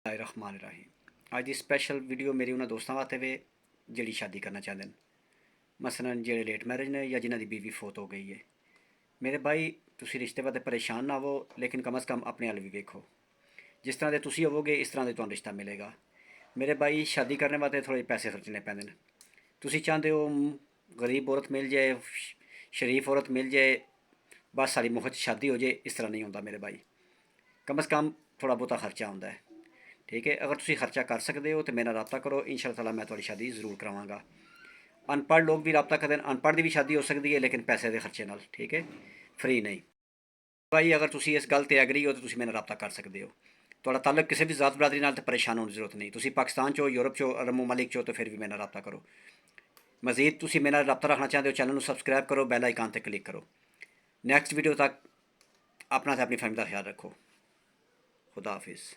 रहमान अज की special video मेरी उन्होंने दोस्तों वास्ते वे जी शादी करना चाहते हैं, मसलन जे लेट मैरिज ने या जिन्हों की बीवी फोत हो गई है। मेरे भाई तुसी रिश्ते वास्ते परेशान ना हो, लेकिन कम अज़ कम अपने हल भी वेखो। जिस तरह के तुसी होवोगे इस तरह के तुहानू रिश्ता मिलेगा। मेरे भाई शादी करने वास्ते थोड़े पैसे खर्चने पैंदे ने। तुसी चाहते हो गरीब औरत मिल जाए, शरीफ औरत मिल जाए, बस सारी मुफ्त शादी हो जाए, इस तरह नहीं होता मेरे भाई। कम अज़ कम थोड़ा बहुता खर्चा आता है। ठीक है, अगर तुम खर्चा कर सकते हो तो मेरा रबता करो, इंशाअल्लाह ताला मैं थोड़ी शादी जरूर करवाऊँगा। अनपढ़ लोग भी रबता करते हैं, अनपढ़ की भी शादी हो सकती है, लेकिन पैसे के खर्चे नाल। ठीक है, फ्री नहीं। भाई अगर तुम इस गल से एग्री हो तो तुम मेरा रबता कर सकते हो। थोड़ा ताल्लुक किसी भी जात बरादरी नाल तो परेशान होने की जरूरत नहीं। तुम पाकिस्तान चो, यूरोप चो, अरब ममालिक चो, तो फिर भी मेरा रबता करो। मजीद तुम मेरा रबता रखना चाहते हो, चैनल को सबसक्राइब करो, बैल आइकन पर क्लिक करो। नैक्सट वीडियो तक अपना ते अपनी फैमिली का ख्याल रखो। खुदा हाफिज़।